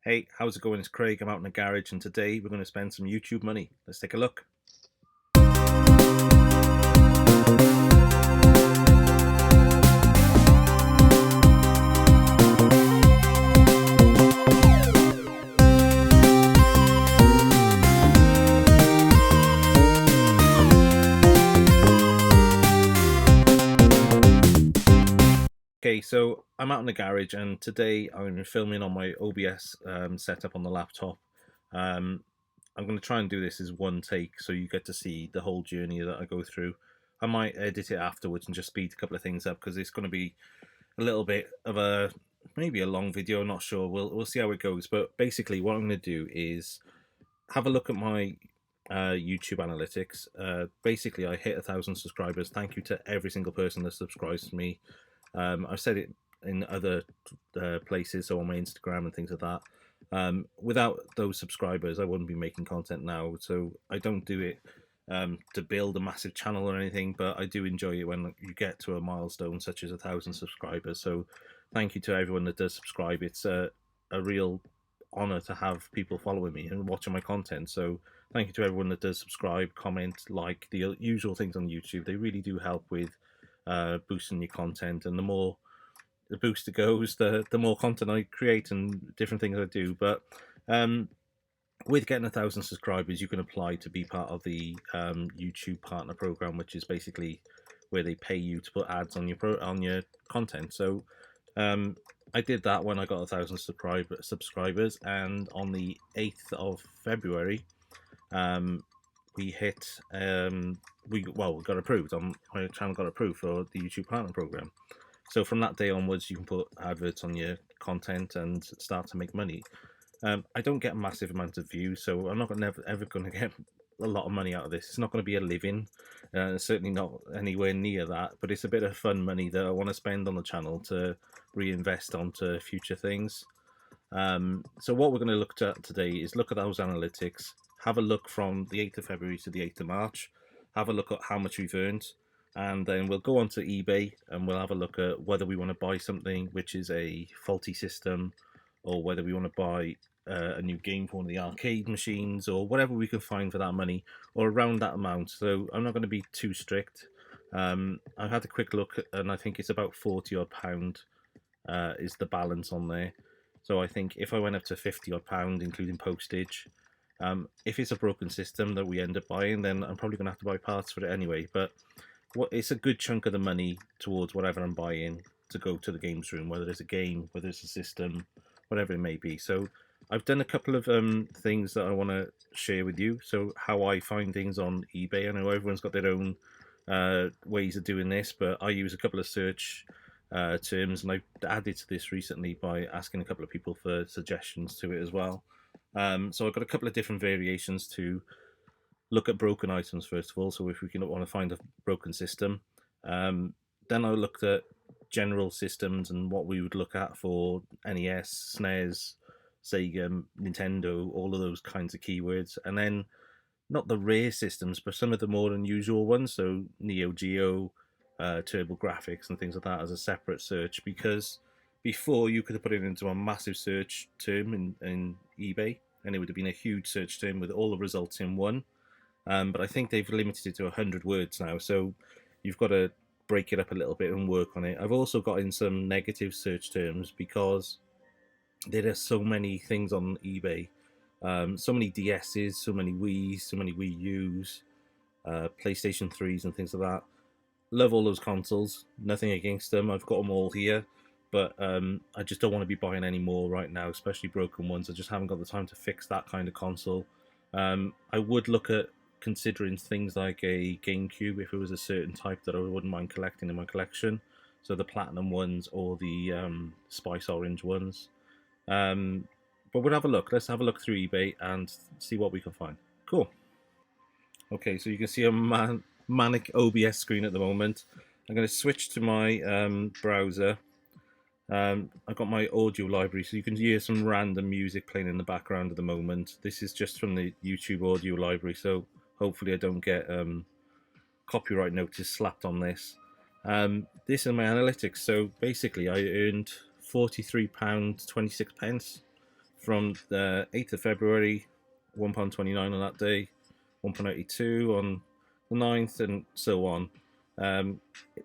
Hey, how's it going? It's Craig. I'm out in the garage, and today we're going to spend some YouTube money. Let's take a look. Okay, so I'm out in the garage, and today I'm filming on my OBS setup on the laptop. I'm going to try and do this as one take, so you get to see the whole journey that I go through. I might edit it afterwards and just speed a couple of things up because it's going to be a little bit of maybe a long video. Not sure. We'll see how it goes. But basically, what I'm going to do is have a look at my YouTube analytics. Basically, I hit 1,000 subscribers. Thank you to every single person that subscribes to me. I've said it in other places, so on my Instagram and things like that. Without those subscribers, I wouldn't be making content now. So I don't do it to build a massive channel or anything, but I do enjoy it when you get to a milestone such as 1,000 subscribers. So thank you to everyone that does subscribe. It's a real honor to have people following me and watching my content. So thank you to everyone that does subscribe, comment, like, the usual things on YouTube. They really do help with boosting your content, and the more the booster goes, the more content I create and different things I do. But with getting 1,000 subscribers, you can apply to be part of the YouTube Partner Program, which is basically where they pay you to put ads on your content. So I did that when I got 1,000 subscribers, and on the 8th of February, we hit we got approved. On my channel got approved for the YouTube Partner Program. So from that day onwards, you can put adverts on your content and start to make money. I don't get a massive amount of views, so I'm not ever going to get a lot of money out of this. It's not going to be a living, certainly not anywhere near that, but it's a bit of fun money that I want to spend on the channel to reinvest onto future things. So what we're going to look at today is look at those analytics, have a look from the 8th of February to the 8th of March, have a look at how much we've earned, and then we'll go on to eBay and we'll have a look at whether we want to buy something which is a faulty system, or whether we want to buy a new game for one of the arcade machines, or whatever we can find for that money, or around that amount. So I'm not going to be too strict. I've had a quick look, and I think it's about 40 odd pound is the balance on there. So I think if I went up to 50 odd pound, including postage, if it's a broken system that we end up buying, then I'm probably going to have to buy parts for it anyway. But it's a good chunk of the money towards whatever I'm buying to go to the games room, whether it's a game, whether it's a system, whatever it may be. So I've done a couple of things that I want to share with you. So how I find things on eBay. I know everyone's got their own ways of doing this, but I use a couple of search terms, and I've added to this recently by asking a couple of people for suggestions to it as well. So I've got a couple of different variations to look at broken items first of all. So if we can want to find a broken system, then I looked at general systems and what we would look at for NES, SNES, Sega, Nintendo, all of those kinds of keywords, and then not the rare systems, but some of the more unusual ones. So Neo Geo, Turbo Graphics, and things like that as a separate search, because before you could have put it into a massive search term in eBay, and it would have been a huge search term with all the results in one. But I think they've limited it to 100 words now, so you've got to break it up a little bit and work on it. I've also got in some negative search terms because there are so many things on eBay, so many DSs, so many Wii's, so many Wii U's, PlayStation 3s and things like that. Love all those consoles, nothing against them, I've got them all here, but I just don't want to be buying any more right now, especially broken ones. I just haven't got the time to fix that kind of console. I would look at considering things like a GameCube if it was a certain type that I wouldn't mind collecting in my collection, so the platinum ones or the spice orange ones. But we'll have a look. Let's have a look through eBay and see what we can find. Cool. Okay, so you can see a manic OBS screen at the moment. I'm going to switch to my browser. I've got my audio library, so you can hear some random music playing in the background at the moment. This is just from the YouTube audio library, so hopefully I don't get copyright notice slapped on this. This is my analytics. So basically I earned £43.26 from the 8th of February, £1.29 on that day, £1.82 on the 9th, and so on.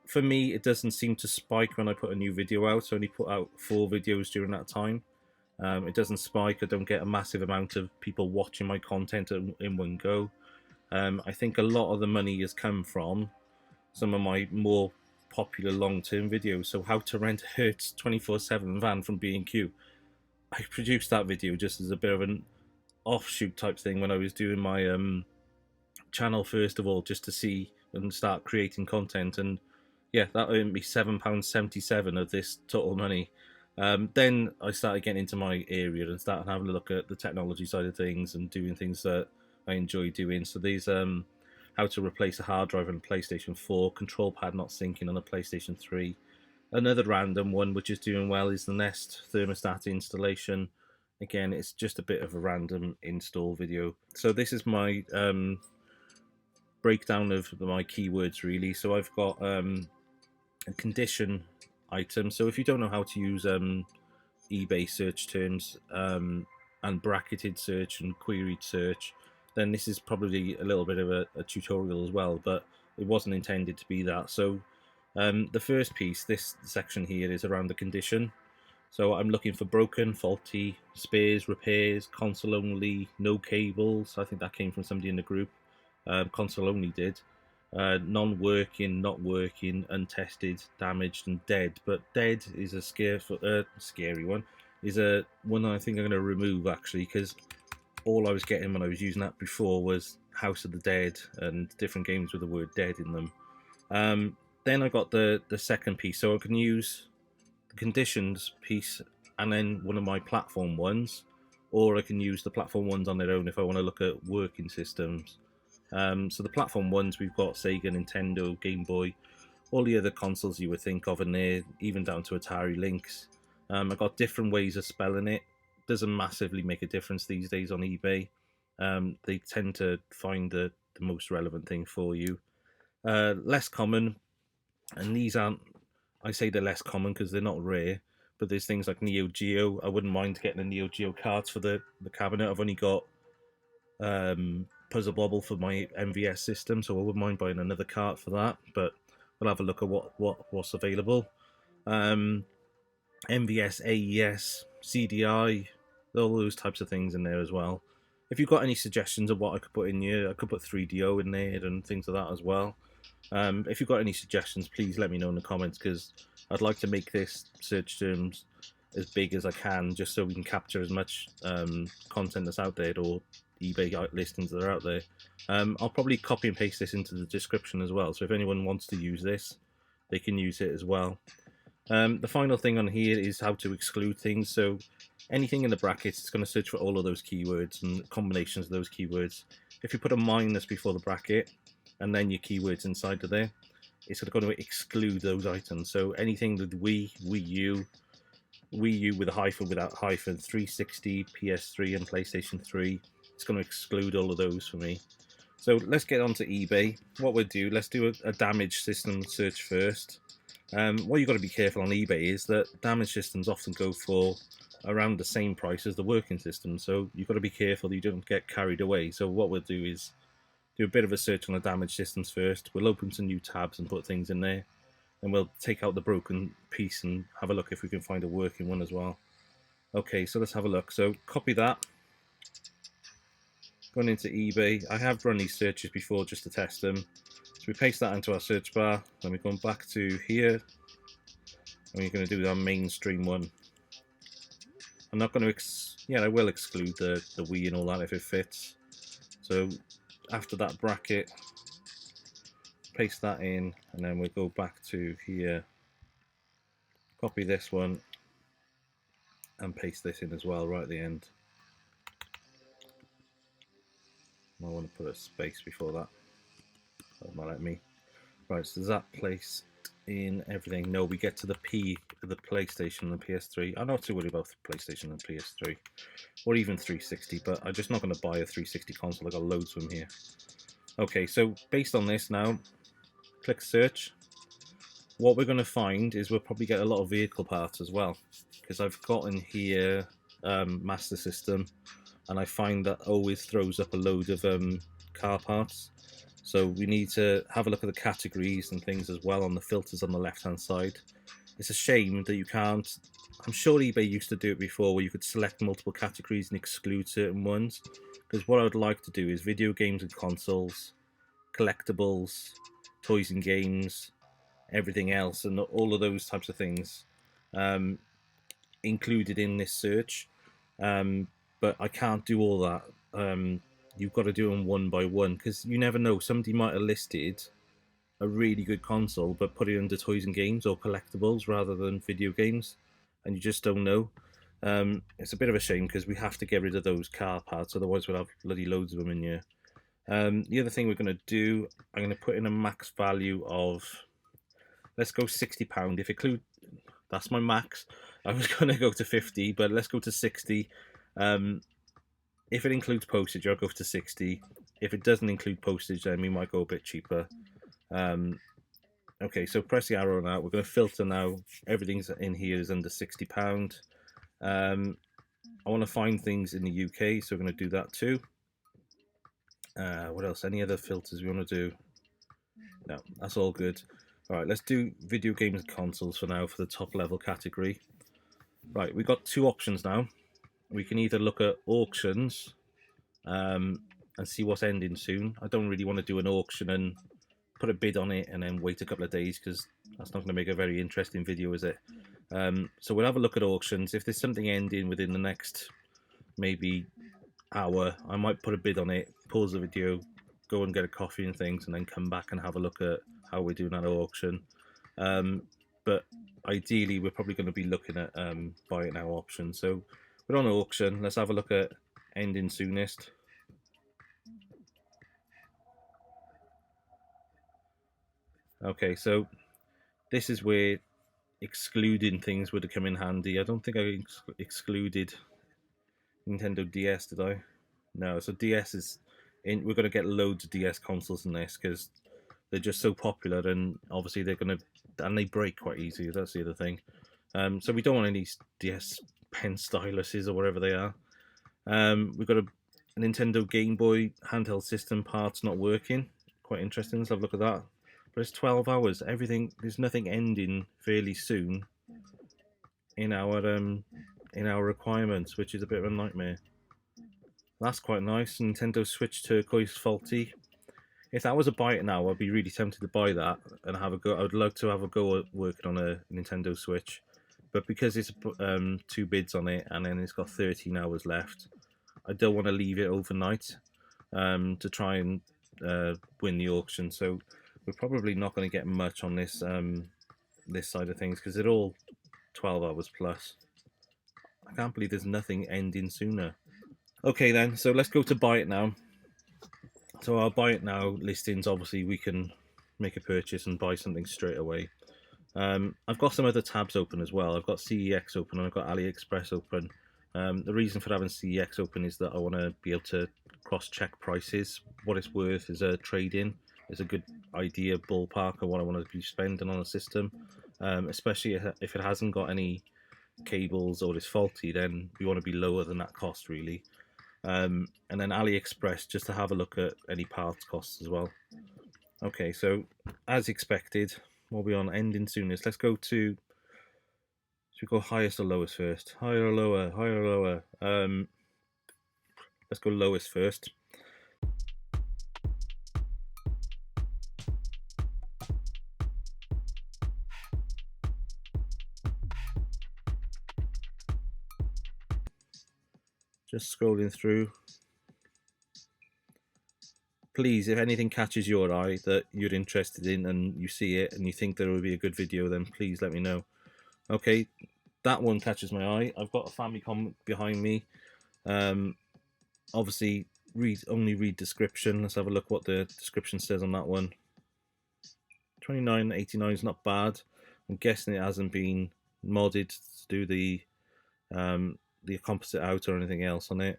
For me, it doesn't seem to spike when I put a new video out. I only put out 4 videos during that time. It doesn't spike. I don't get a massive amount of people watching my content in one go. I think a lot of the money has come from some of my more popular long-term videos. So how to rent a Hertz 24/7 van from B&Q. I produced that video just as a bit of an offshoot type thing when I was doing my channel first of all, just to see and start creating content. And yeah, that earned me £7.77 of this total money. Then I started getting into my area and started having a look at the technology side of things and doing things that I enjoy doing. So these how to replace a hard drive on a PlayStation 4, control pad not syncing on a PlayStation 3. Another random one which is doing well is the Nest thermostat installation. Again, it's just a bit of a random install video. So this is my breakdown of my keywords really. So I've got a condition item. So if you don't know how to use eBay search terms and bracketed search and queried search, then this is probably a little bit of a tutorial as well, but it wasn't intended to be that. So the first piece, this section here, is around the condition. So I'm looking for broken, faulty, spares, repairs, console only, no cables. I think that came from somebody in the group. Console only did. Non-working, not working, untested, damaged, and dead. But dead is a scary one. Is a one I think I'm going to remove actually, because all I was getting when I was using that before was House of the Dead and different games with the word dead in them. Then I got the second piece, so I can use the conditions piece and then one of my platform ones, or I can use the platform ones on their own if I want to look at working systems. So the platform ones, we've got Sega, Nintendo, Game Boy, all the other consoles you would think of in there, even down to Atari Lynx. I've got different ways of spelling it. Doesn't massively make a difference these days on eBay. They tend to find the most relevant thing for you. Less common, and these aren't, I say they're less common because they're not rare, but there's things like Neo Geo. I wouldn't mind getting a Neo Geo cards for the cabinet. I've only got Puzzle Bobble for my MVS system, so I wouldn't mind buying another cart for that, but we'll have a look at what's available. MVS, AES, CDI, all those types of things in there as well. If you've got any suggestions of what I could put in here, I could put 3DO in there and things like that as well. If you've got any suggestions, please let me know in the comments, because I'd like to make this search terms as big as I can, just so we can capture as much content that's out there, or eBay listings that are out there. I'll probably copy and paste this into the description as well, so if anyone wants to use this, they can use it as well. The final thing on here is how to exclude things. So anything in the brackets, it's going to search for all of those keywords and combinations of those keywords. If you put a minus before the bracket and then your keywords inside of there, it's going to exclude those items. So anything with Wii U with a hyphen, without hyphen, 360, PS3 and PlayStation 3, it's going to exclude all of those for me. So let's get onto eBay. What we'll do, let's do a damage system search first. What you've got to be careful on eBay is that damage systems often go for around the same price as the working system, so you've got to be careful that you don't get carried away. So what we'll do is do a bit of a search on the damage systems first. We'll open some new tabs and put things in there, and we'll take out the broken piece and have a look if we can find a working one as well. Okay, so let's have a look. So copy that, going into eBay. I have run these searches before just to test them. So we paste that into our search bar, then we're going back to here, and we're going to do our mainstream one. I'm not going to, I will exclude the Wii and all that if it fits. So after that bracket, paste that in, and then we'll go back to here, copy this one, and paste this in as well right at the end. I want to put a space before that. That might let me. Right, so does that place in everything? No, we get to the P, the PlayStation and the PS3. I'm not too worried about the PlayStation and PS3, or even 360, but I'm just not going to buy a 360 console. I've got loads of them here. Okay, so based on this now, click search. What we're going to find is we'll probably get a lot of vehicle parts as well, because I've got in here Master System, and I find that always throws up a load of car parts. So we need to have a look at the categories and things as well on the filters on the left hand side. It's a shame that you can't. I'm sure eBay used to do it before, where you could select multiple categories and exclude certain ones. Because what I would like to do is video games and consoles, collectibles, toys and games, everything else, and all of those types of things included in this search. But I can't do all that. You've got to do them one by one, because you never know. Somebody might have listed a really good console but put it under toys and games or collectibles rather than video games, and you just don't know. It's a bit of a shame, because we have to get rid of those car parts, otherwise we'll have bloody loads of them in here. The other thing we're going to do, I'm going to put in a max value of, let's go £60. If include, that's my max. I was going to go to 50, but let's go to 60. If it includes postage, I'll go to 60. If it doesn't include postage, then we might go a bit cheaper. Okay, so press the arrow now. We're going to filter now. Everything's in here is under £60. I want to find things in the UK, so we're going to do that too. What else? Any other filters we want to do? No, that's all good. All right, let's do video games and consoles for now, for the top level category. Right, we've got two options now. We can either look at auctions and see what's ending soon. I don't really want to do an auction and put a bid on it and then wait a couple of days, because that's not going to make a very interesting video, is it? So we'll have a look at auctions. If there's something ending within the next maybe hour, I might put a bid on it, pause the video, go and get a coffee and things, and then come back and have a look at how we're doing at auction. But ideally we're probably going to be looking at buy it now option. So we're on auction. Let's have a look at ending soonest. Okay, so this is where excluding things would have come in handy. I don't think I excluded Nintendo DS, did I? No, so DS is in. We're going to get loads of DS consoles in this, because they're just so popular, and obviously they're going to, and they break quite easily. That's the other thing. So we don't want any DS pen styluses or whatever they are. We've got a Nintendo Game Boy handheld system parts not working. Quite interesting. Let's have a look at that. But it's 12 hours. Everything. There's nothing ending fairly soon in our requirements, which is a bit of a nightmare. That's quite nice. Nintendo Switch Turquoise faulty. If that was a buy it now, I'd be really tempted to buy that and have a go. I would love to have a go at working on a Nintendo Switch, but because it's two bids on it and then it's got 13 hours left, I don't want to leave it overnight to try and win the auction. So we're probably not going to get much on this this side of things, because they're all 12 hours plus. I can't believe there's nothing ending sooner. Okay then, so let's go to buy it now. So our buy it now listings, obviously we can make a purchase and buy something straight away. I've got some other tabs open as well. I've got CEX open and I've got AliExpress open. The reason for having CEX open is that I want to be able to cross-check prices. What it's worth is a trade-in. It's a good idea, ballpark of what I want to be spending on a system, especially if it hasn't got any cables or is faulty. Then we want to be lower than that cost, really. And then AliExpress, just to have a look at any parts costs as well. Okay, so as expected, we'll be on ending soonest. Let's go to, should we go highest or lowest first? Higher or lower? Higher or lower? Let's go lowest first. Just scrolling through. Please, if anything catches your eye that you're interested in and you see it and you think there will be a good video, then please let me know. Okay, that one catches my eye. I've got a Famicom behind me. Obviously, only read description. Let's have a look what the description says on that one. 29.89 is not bad. I'm guessing it hasn't been modded to do the composite out or anything else on it.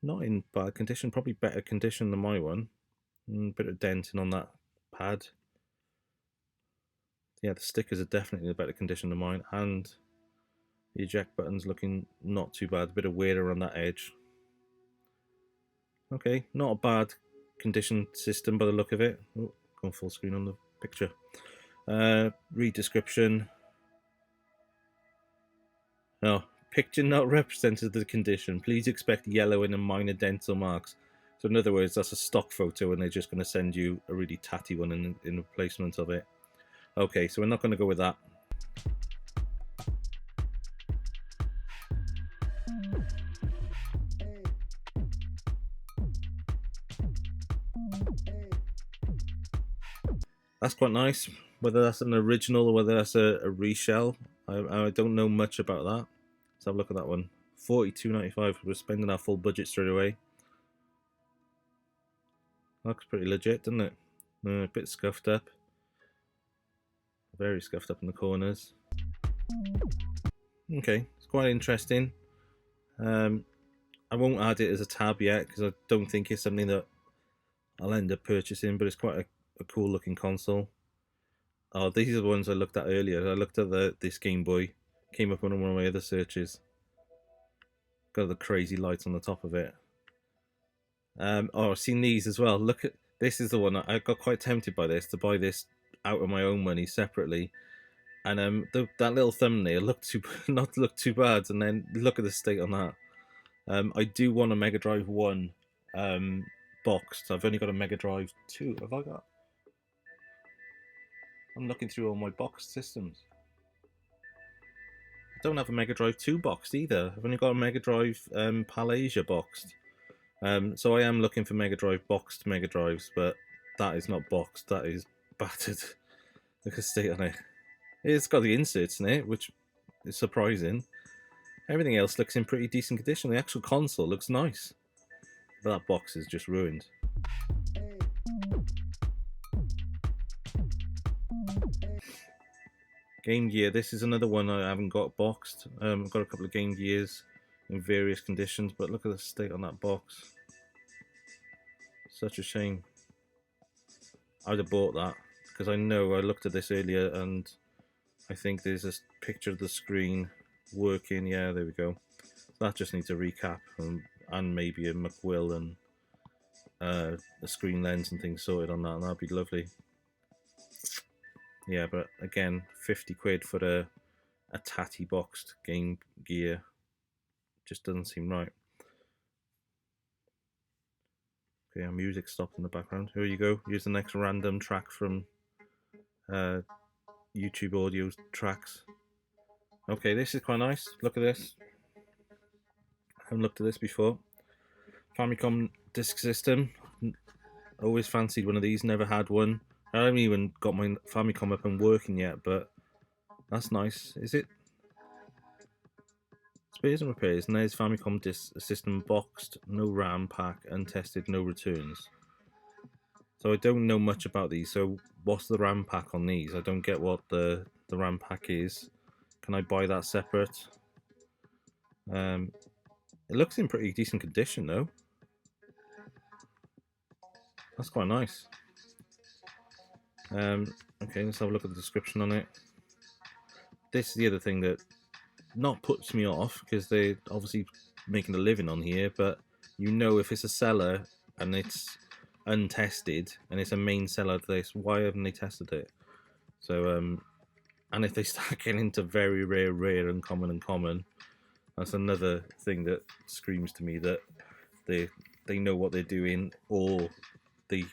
Not in bad condition, probably better condition than my one. Bit of denting on that pad. Yeah, the stickers are definitely in better condition than mine, and The eject button's looking not too bad, a bit of wear around that edge. Okay, not a bad condition system by the look of it. Oh, going full screen on the picture. Read description. Oh, picture not representative of the condition. Please expect yellowing and minor dents or marks. So in other words, that's a stock photo and they're just going to send you a really tatty one in replacement of it. Okay, so we're not going to go with that. That's quite nice. Whether that's an original or whether that's a reshell, I don't know much about that. Let's have a look at that one. $42.95. We're spending our full budget straight away. Looks pretty legit, doesn't it? A bit scuffed up. Very scuffed up in the corners. Okay, it's quite interesting. I won't add it as a tab yet because I don't think it's something that I'll end up purchasing, but it's quite a cool looking console. Oh, these are the ones I looked at earlier. I looked at this Game Boy. Came up on one of my other searches. Got the crazy lights on the top of it. Oh, I've seen these as well. Look at this. Is the one I got quite tempted by this to buy this out of my own money separately. And that little thumbnail looked not look too bad. And then look at the state on that. I do want a Mega Drive 1 boxed. I've only got a Mega Drive 2. Have I got? I'm looking through all my boxed systems. I don't have a Mega Drive 2 boxed either. I've only got a Mega Drive PAL Asia boxed. So I am looking for Mega Drive boxed Mega Drives, but that is not boxed. That is battered. Look at the state on it. It's got the inserts in it, which is surprising. Everything else looks in pretty decent condition. The actual console looks nice. But that box is just ruined. Game Gear. This is another one I haven't got boxed. I've got a couple of Game Gears in various conditions, but look at the state on that box. Such a shame. I'd have bought that because I know I looked at this earlier and I think there's a picture of the screen working. Yeah, there we go. That just needs a recap and maybe a McWill and a screen lens and things sorted on that, and that'd be lovely. Yeah, but again, 50 quid for a tatty boxed Game Gear just doesn't seem right. Okay, our music stopped in the background. Here you go. Here's the next random track from YouTube audio tracks. Okay, this is quite nice. Look at this. I haven't looked at this before. Famicom disk system. Always fancied one of these. Never had one. I haven't even got my Famicom up and working yet, but that's nice. Is it? Spares and repairs. And there's Famicom disk system boxed, no RAM pack, untested, no returns. So I don't know much about these. So what's the RAM pack on these? I don't get what the RAM pack is. Can I buy that separate? It looks in pretty decent condition though. That's quite nice. Okay, let's have a look at the description on it. This is the other thing that not puts me off because they're obviously making a living on here, but you know if it's a seller and it's untested and it's a main seller to this, why haven't they tested it? So and if they start getting into very rare, uncommon, that's another thing that screams to me that they know what they're doing, or they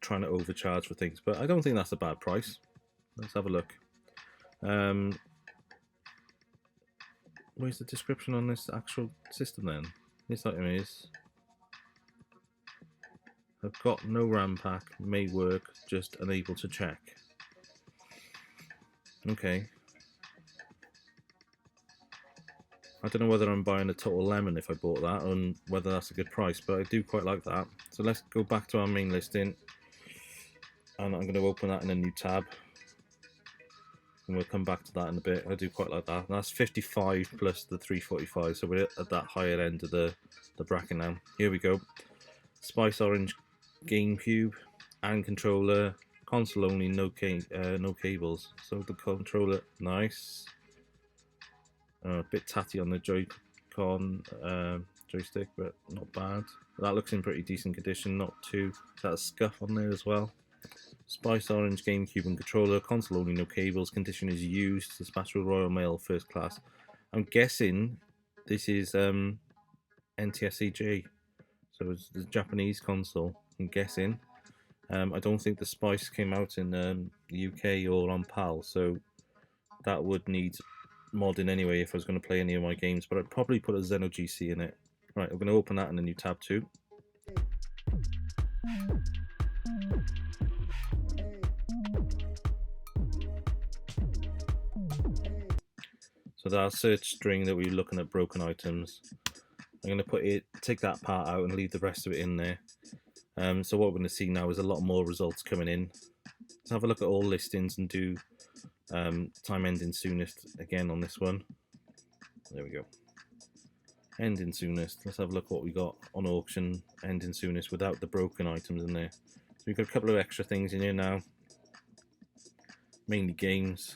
trying to overcharge for things. But I don't think that's a bad price. Let's have a look. Where's the description on this actual system then? This item is: I've got no RAM pack, may work, just unable to check. Okay. I don't know whether I'm buying a total lemon if I bought that, and whether that's a good price, but I do quite like that. So let's go back to our main listing, and I'm going to open that in a new tab, and we'll come back to that in a bit. I do quite like that. And that's 55 plus the 345, so we're at that higher end of the bracket now. Here we go. Spice Orange GameCube and controller, console only, no cables. So the controller, nice. A bit tatty on the Joy-Con joystick, but not bad. That looks in pretty decent condition, not too. Got a scuff on there as well. Spice Orange GameCube and controller, console only, no cables. Condition is used. Dispatched with Royal Mail, first class. I'm guessing this is NTSC-J, so it's the Japanese console. I'm guessing. I don't think the Spice came out in the UK or on PAL, so that would need modding anyway if I was going to play any of my games, but I'd probably put a Xeno GC in it. Right, I'm going to open that in a new tab too. So that's our search string that we were looking at broken items. I'm going to take that part out and leave the rest of it in there. So what we're going to see now is a lot more results coming in. Let's have a look at all listings and do time ending soonest again on this one. There we go. Ending soonest. Let's have a look at what we got on auction. Ending soonest without the broken items in there. So we've got a couple of extra things in here now. Mainly games.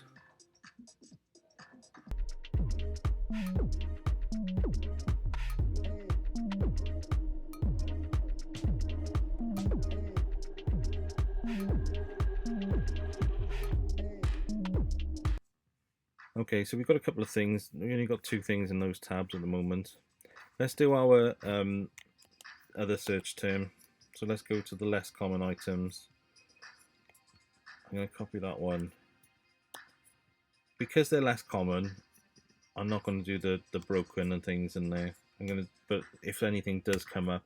Okay, so we've got a couple of things. We only got 2 things in those tabs at the moment. Let's do our other search term. So let's go to the less common items. I'm going to copy that one. Because they're less common, I'm not going to do the broken and things in there. But if anything does come up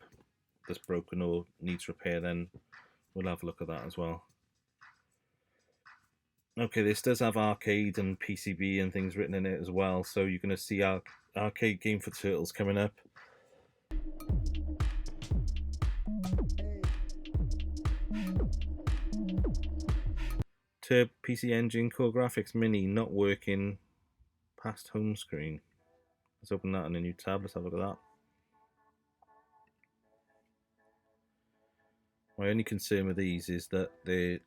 that's broken or needs repair, then we'll have a look at that as well. Okay, this does have arcade and PCB and things written in it as well, so you're going to see our arcade game for Turtles coming up. Turb PC Engine Core Graphics Mini not working past home screen. Let's open that in a new tab. Let's have a look at that. My only concern with these is that they're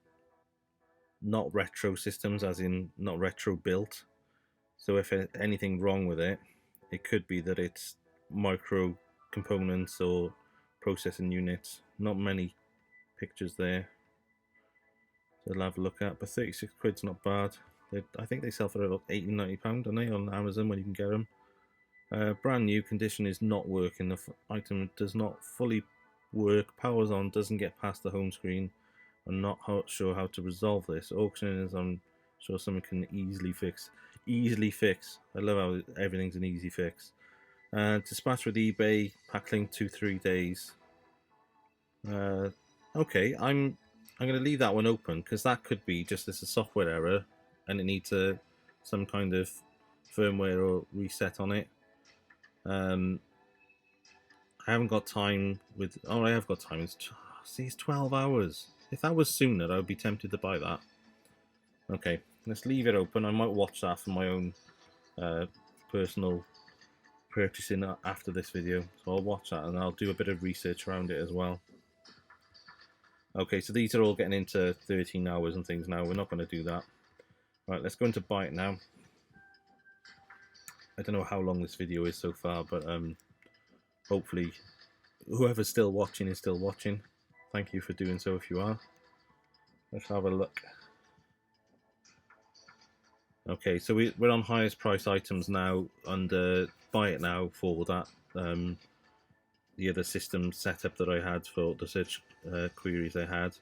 not retro systems, as in not retro built. So if anything wrong with it, it could be that it's micro components or processing units. Not many pictures there. So I'll have a look at, but 36 quid's not bad. I think they sell for about £80–90, don't they, on Amazon when you can get them. Brand new, condition is not working. The item does not fully work. Powers on, doesn't get past the home screen. I'm not sure how to resolve this. Auctioning is, I'm sure someone can easily fix. Easily fix. I love how everything's an easy fix. Dispatch with eBay. Pack link 2–3 days. Okay, I'm going to leave that one open because that could be just as a software error and it needs some kind of firmware or reset on it. I haven't got time with. Oh, I have got time. It's 12 hours. If that was sooner, I would be tempted to buy that. Okay, let's leave it open. I might watch that for my own personal purchasing after this video. So I'll watch that and I'll do a bit of research around it as well. Okay, so these are all getting into 13 hours and things now. We're not going to do that. Right, let's go into buy it now. I don't know how long this video is so far, but hopefully whoever's still watching is still watching. Thank you for doing so if you are. Let's have a look. Okay, so we're on highest price items now under buy it now for that the other system setup that I had for the search queries I had.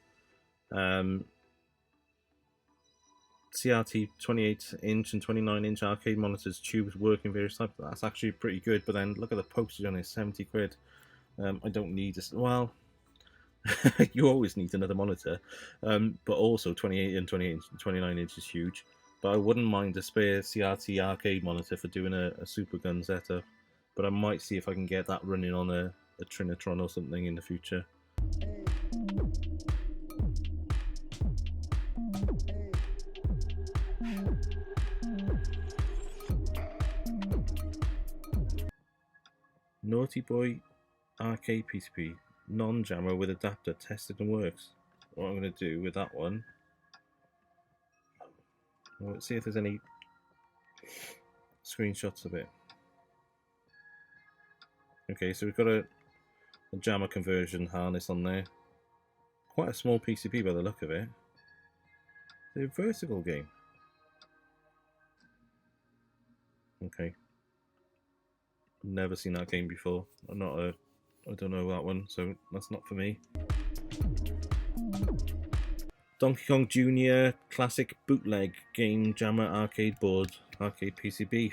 CRT 28-inch and 29-inch arcade monitors, tubes working various types. That's actually pretty good, but then look at the postage on it, 70 quid. I don't need this. Well, you always need another monitor, but also 28 and 29 inch is huge. But I wouldn't mind a spare CRT arcade monitor for doing a Super Gun setup. But I might see if I can get that running on a Trinitron or something in the future. Naughty Boy arcade PCB, non-jammer with adapter, tested and works. What I'm going to do with that one, let's see if there's any screenshots of it. Okay, so we've got a jammer conversion harness on there. Quite a small PCB by the look of it. It's a vertical game. Okay. Never seen that game before. I don't know that one, so that's not for me. Donkey Kong Jr. Classic Bootleg Game Jammer Arcade Board, Arcade PCB,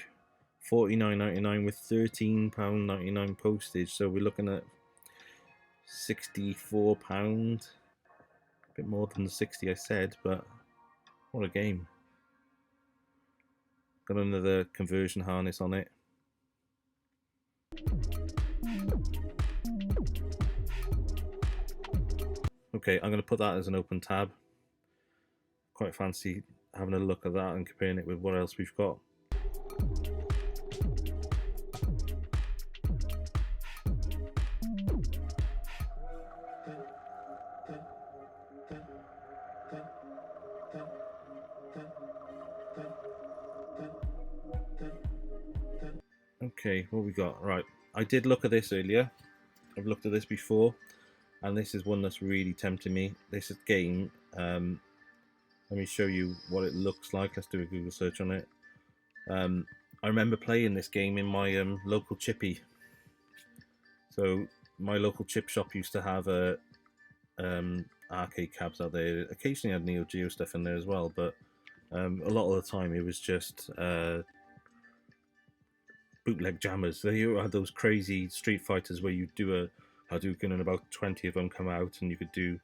$49.99 with £13.99 postage. So we're looking at £64, a bit more than the 60 I said, but what a game. Got another conversion harness on it. Okay, I'm going to put that as an open tab. Quite fancy having a look at that and comparing it with what else we've got. Okay, what we got? Right, I did look at this earlier. I've looked at this before, and this is one that's really tempting me. This is game. Let me show you what it looks like. Let's do a Google search on it. I remember playing this game in my local chippy. So my local chip shop used to have arcade cabs out there. Occasionally had Neo Geo stuff in there as well, but a lot of the time it was just bootleg jammers. They had those crazy Street Fighters where you do a Hadouken and about 20 of them come out, and you could do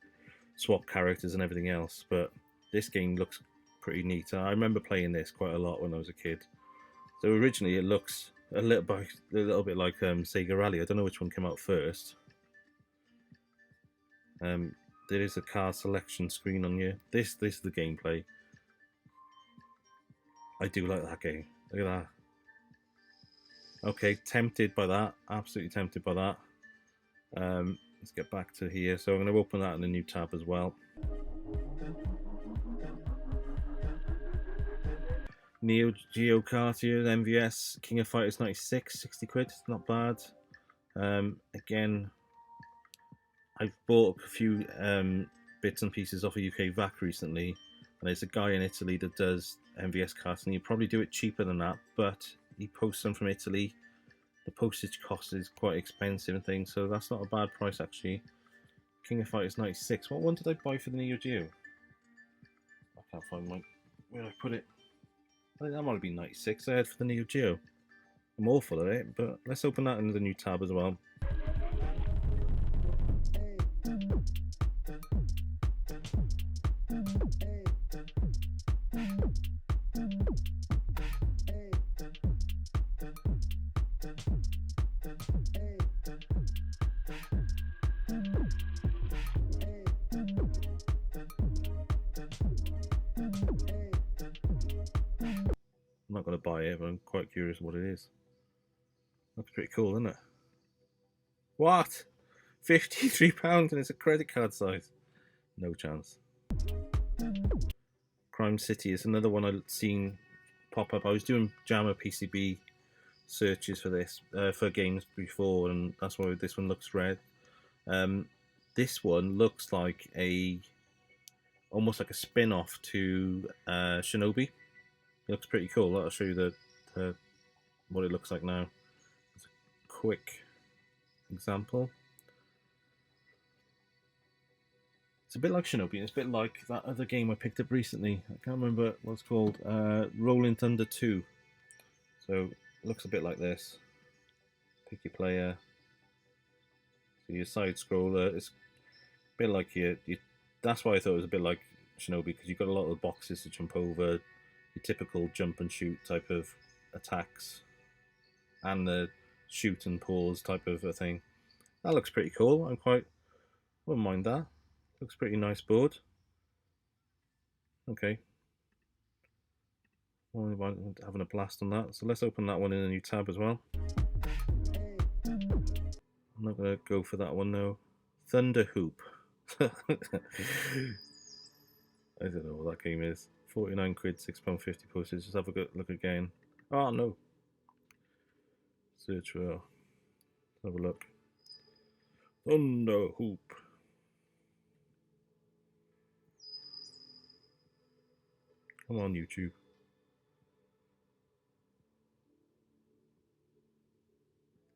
swap characters and everything else. But this game looks pretty neat. I remember playing this quite a lot when I was a kid. So originally it looks a little bit like Sega Rally. I don't know which one came out first. There is a car selection screen on here. This is the gameplay. I do like that game. Look at that. Okay, tempted by that. Absolutely tempted by that. Let's get back to here. So I'm going to open that in a new tab as well. Neo Geo Cartier, MVS, King of Fighters 96, 60 quid, not bad. Again, I've bought a few bits and pieces off of UK VAC recently, and there's a guy in Italy that does MVS cards, and he'd probably do it cheaper than that, but he posts them from Italy. The postage cost is quite expensive and things, so that's not a bad price actually. King of Fighters 96. What one did I buy for the Neo Geo? I can't find where I put it. I think that might have been 96 I had for the Neo Geo. I'm awful at it, but let's open that into the new tab as well. I'm not going to buy it, but I'm quite curious what it is. Looks pretty cool, isn't it? What? £53 and it's a credit card size? No chance. Crime City is another one I've seen pop up. I was doing Jammer PCB searches for this, for games before, and that's why this one looks red. This one looks like almost like a spin-off to Shinobi. It looks pretty cool. I'll show you what it looks like now. It's a quick example. It's a bit like Shinobi. It's a bit like that other game I picked up recently. I can't remember what it's called. Rolling Thunder 2. So it looks a bit like this. Pick your player. So your side scroller. It's a bit like that's why I thought it was a bit like Shinobi, because you've got a lot of boxes to jump over. Your typical jump and shoot type of attacks, and the shoot and pause type of a thing. That looks pretty cool. Wouldn't mind that. Looks pretty nice board. Okay. Well, I'm having a blast on that. So let's open that one in a new tab as well. I'm not going to go for that one though. Thunder Hoop. I don't know what that game is. 49 quid, £6.50 postage. Just have a good look again. Oh no, Search for. Have a look. Thunder Hoop. Come on, YouTube.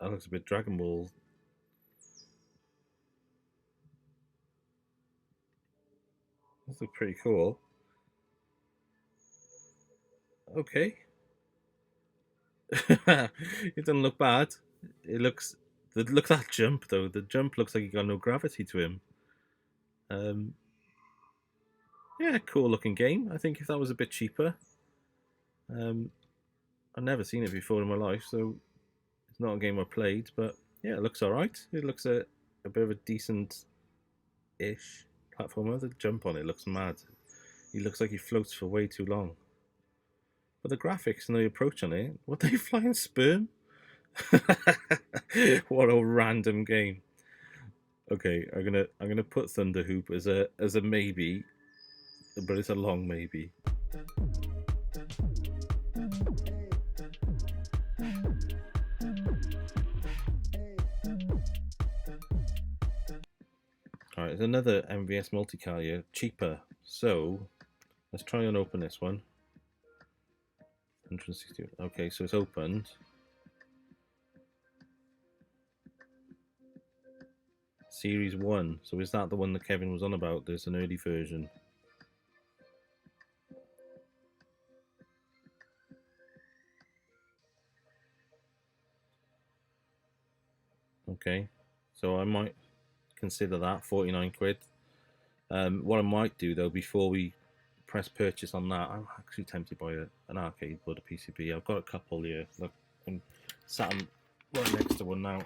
That looks a bit Dragon Ball. This looks pretty cool. Okay. It doesn't look bad. It looks. Look at that jump though. The jump looks like he got no gravity to him. Yeah, cool looking game. I think if that was a bit cheaper, I've never seen it before in my life, so it's not a game I played. But yeah, it looks alright. It looks a bit of a decent-ish platformer. The jump on it looks mad. He looks like he floats for way too long. But the graphics and the approach on it, what, they flying sperm? What a random game. Okay, I'm gonna put Thunder Hoop as a maybe, but it's a long maybe. Alright, there's another MVS multicar here, cheaper. So let's try and open this one. 160. Okay, so it's opened. Series 1. So is that the one that Kevin was on about? There's an early version. Okay, so I might consider that 49 quid. What I might do though, before we press purchase on that, I'm actually tempted by an arcade board, a PCB. I've got a couple here. Look, I'm sat right next to one now.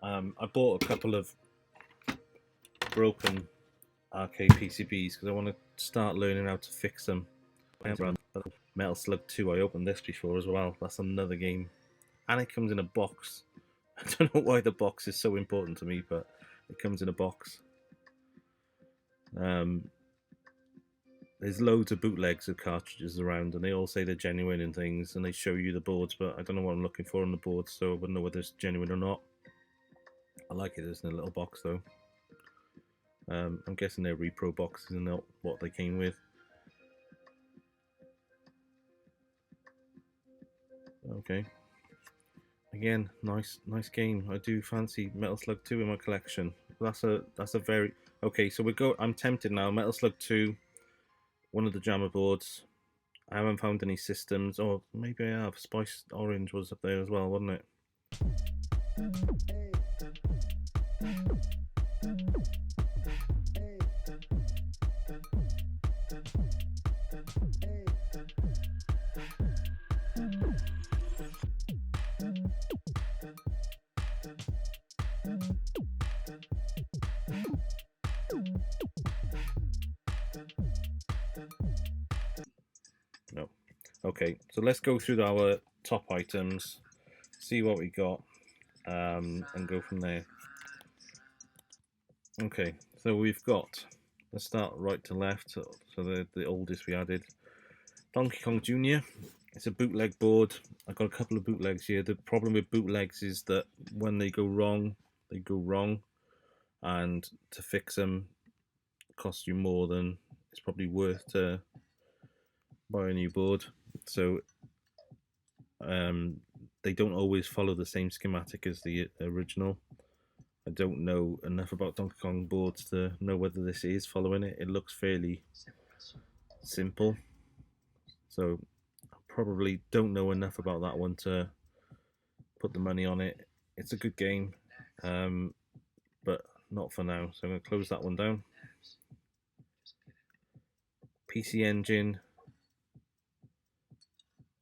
I bought a couple of broken arcade PCBs because I want to start learning how to fix them. Metal Slug 2, I opened this before as well. That's another game, and it comes in a box. I don't know why the box is so important to me, but it comes in a box. There's loads of bootlegs of cartridges around, and they all say they're genuine and things, and they show you the boards, but I don't know what I'm looking for on the boards, so I wouldn't know whether it's genuine or not. I like it as in a little box though. I'm guessing they're repro boxes and not what they came with. Okay. Again, nice game. I do fancy Metal Slug 2 in my collection. That's a very okay. So I'm tempted now. Metal Slug 2, one of the jammer boards. I haven't found any systems, or maybe I have. Spice Orange was up there as well, wasn't it? No. Okay, so let's go through our top items, see what we got, and go from there. Okay, so we've got, let's start right to left, so the oldest we added, Donkey Kong Jr. It's a bootleg board. I've got a couple of bootlegs here. The problem with bootlegs is that when they go wrong, and to fix them costs you more than it's probably worth to buy a new board. So they don't always follow the same schematic as the original. I don't know enough about Donkey Kong boards to know whether this is following it. It looks fairly simple, so I probably don't know enough about that one to put the money on it. It's a good game, but not for now, so I'm going to close that one down. PC Engine,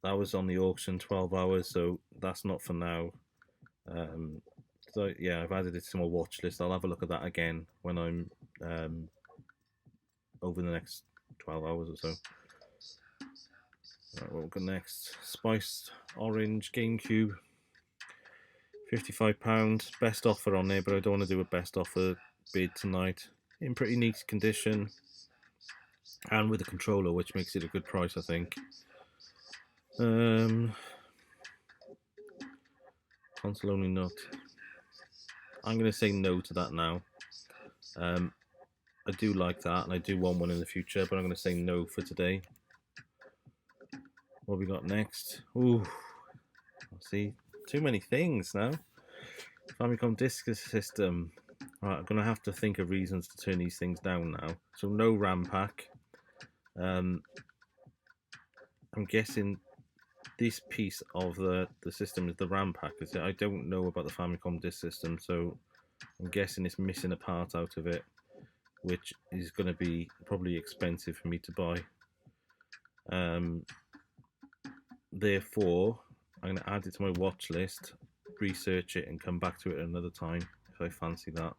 that was on the auction 12 hours, so that's not for now. So yeah, I've added it to my watch list. I'll have a look at that again when I'm over the next 12 hours or so. Right, what we've got next? Spiced Orange GameCube, £55. Best offer on there, but I don't want to do a best offer bid tonight. In pretty neat condition, and with a controller, which makes it a good price, I think. Console only not. I'm going to say no to that now. I do like that, and I do want one in the future, but I'm going to say no for today. What have we got next? Ooh, see, too many things now. Famicom Disk System. Right, I'm going to have to think of reasons to turn these things down now. So no RAM pack. I'm guessing this piece of the system is the RAM pack. I don't know about the Famicom Disk System, so I'm guessing it's missing a part out of it, which is going to be probably expensive for me to buy. Therefore, I'm going to add it to my watch list, research it, and come back to it another time if I fancy that.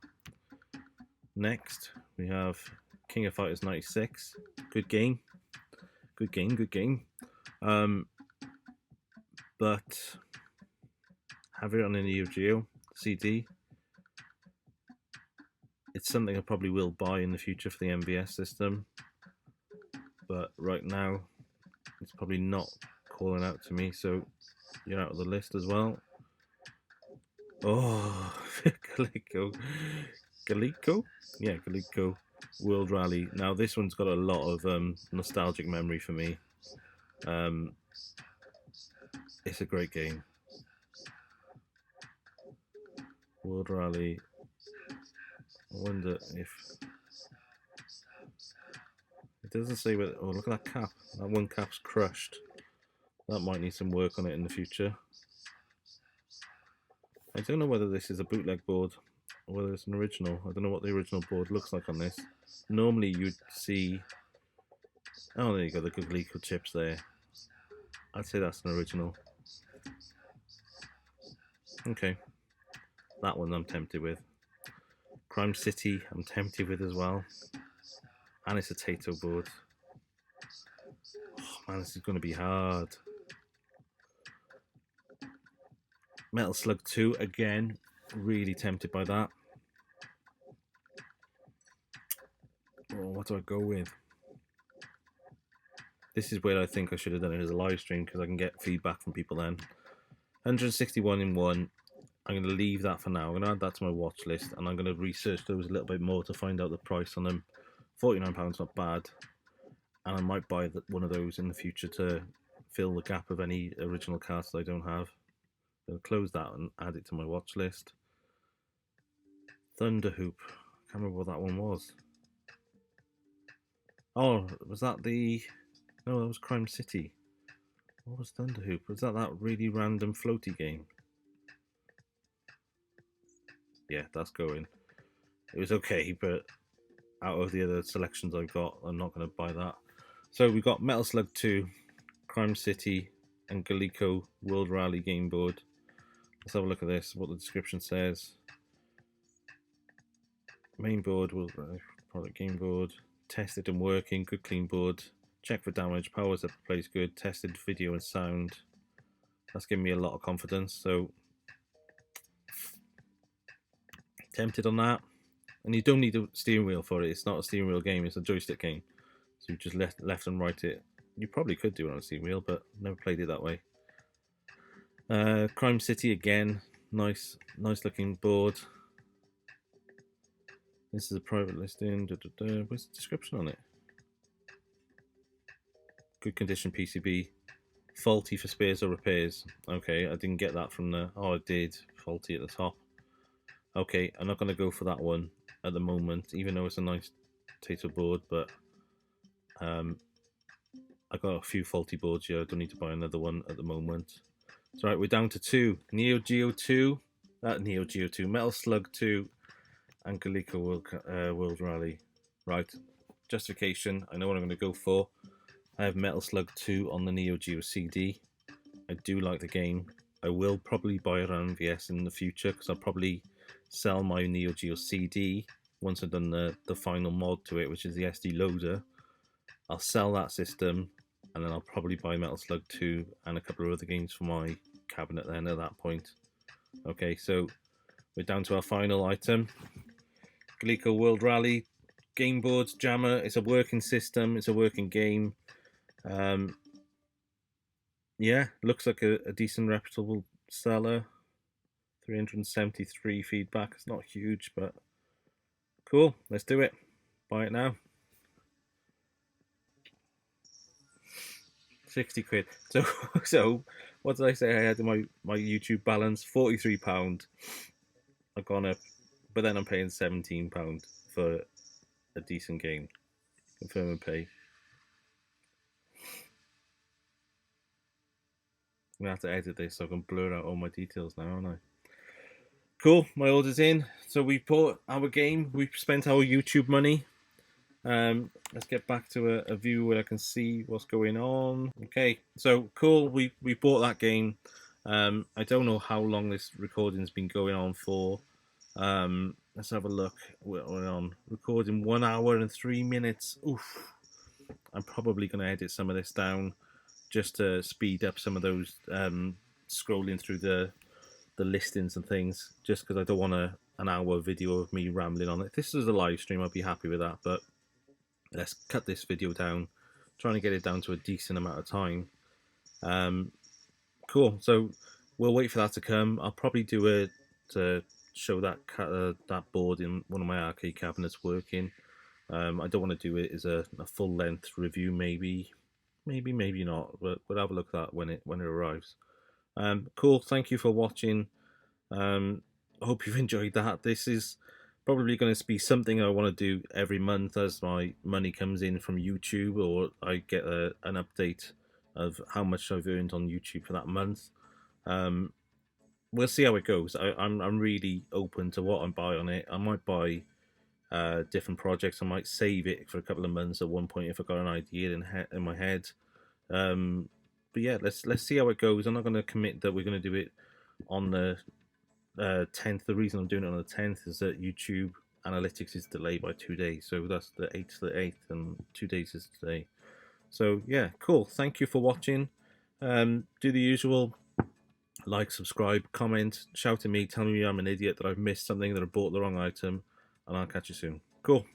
Next, we have King of Fighters 96. Good game. Good game, good game. But have it on a Neo Geo CD. It's something I probably will buy in the future for the MVS system. But right now, it's probably not calling out to me, so you're out of the list as well. Oh, Galico? Yeah, Galico World Rally. Now this one's got a lot of nostalgic memory for me. It's a great game. World Rally. I wonder if it doesn't say whether. Oh, look at that cap. That one cap's crushed. That might need some work on it in the future. I don't know whether this is a bootleg board or whether it's an original. I don't know what the original board looks like on this. Normally you'd see. Oh, there you go, the Guglico chips there. I'd say that's an original. Okay. That one I'm tempted with. Crime City I'm tempted with as well. And it's a Tato board. Oh man, this is going to be hard. Metal Slug 2 again. Really tempted by that. Oh, what do I go with? This is where I think I should have done it as a live stream because I can get feedback from people then. 161 in 1. I'm going to leave that for now. I'm going to add that to my watch list and I'm going to research those a little bit more to find out the price on them. £49 not bad. And I might buy one of those in the future to fill the gap of any original cards that I don't have. I'll close that and add it to my watch list. Thunder Hoop. I can't remember what that one was. Oh, was that the... No, that was Crime City. What was Thunder Hoop? Was that really random floaty game? Yeah, that's going. It was okay, but out of the other selections I've got, I'm not going to buy that. So we've got Metal Slug 2, Crime City, and Galico World Rally game board. Let's have a look at this, what the description says. Main board, World Rally product game board. Tested and working, good clean board. Check for damage, powers up, plays good. Tested video and sound. That's giving me a lot of confidence, so tempted on that. And you don't need a steering wheel for it. It's not a steering wheel game, it's a joystick game. So you just left and right it. You probably could do it on a steering wheel, but never played it that way. Crime City again, nice looking board. This is a private listing. Where's the description on it? Good condition PCB. Faulty for spares or repairs. Okay, I didn't get that from the... Oh, I did. Faulty at the top. Okay, I'm not going to go for that one at the moment, even though it's a nice Tato board, but I got a few faulty boards here. I don't need to buy another one at the moment. It's right, we're down to 2. Neo Geo 2, Neo Geo 2, Metal Slug 2, and Galico World Rally. Right, justification, I know what I'm going to go for. I have Metal Slug 2 on the Neo Geo CD. I do like the game. I will probably buy it on MVS in the future because I'll probably sell my Neo Geo CD once I've done the final mod to it, which is the SD loader. I'll sell that system and then I'll probably buy Metal Slug 2 and a couple of other games for my cabinet then at that point. Okay, so we're down to our final item. Galico World Rally game board jammer. It's a working system, it's a working game. Yeah, looks like a decent reputable seller. 373 feedback. It's not huge, but cool. Let's do it. Buy it now. 60 quid. So what did I say I had in my YouTube balance? £43. I've gone up, but then I'm paying £17 for a decent game. Confirm and pay. I'm gonna have to edit this so I can blur out all my details now, aren't I? Cool, my order's in. So we bought our game, we spent our YouTube money. Let's get back to a view where I can see what's going on. Okay, so cool, we bought that game. I don't know how long this recording's been going on for. Let's have a look. We're on recording 1 hour and 3 minutes. Oof. I'm probably going to edit some of this down just to speed up some of those scrolling through the listings and things, just because I don't want an hour video of me rambling on it. If this is a live stream, I'd be happy with that, but let's cut this video down, trying to get it down to a decent amount of time. Cool, so we'll wait for that to come. I'll probably do it to show that board in one of my arcade cabinets working. I don't want to do it as a full length review, maybe not, but we'll have a look at that when it arrives. Cool, thank you for watching. I hope you've enjoyed that. This is probably going to be something I want to do every month as my money comes in from YouTube, or I get an update of how much I've earned on YouTube for that month. We'll see how it goes. I'm really open to what I buy on it. I might buy different projects. I might save it for a couple of months at one point if I got an idea in my head. But yeah, let's see how it goes. I'm not going to commit that we're going to do it on the 10th. The reason I'm doing it on the 10th is that YouTube analytics is delayed by 2 days, so that's the 8th to the 8th, and 2 days is today. So yeah, cool. Thank you for watching. Do the usual: like, subscribe, comment, shout at me, tell me I'm an idiot, that I've missed something, that I bought the wrong item, and I'll catch you soon. Cool.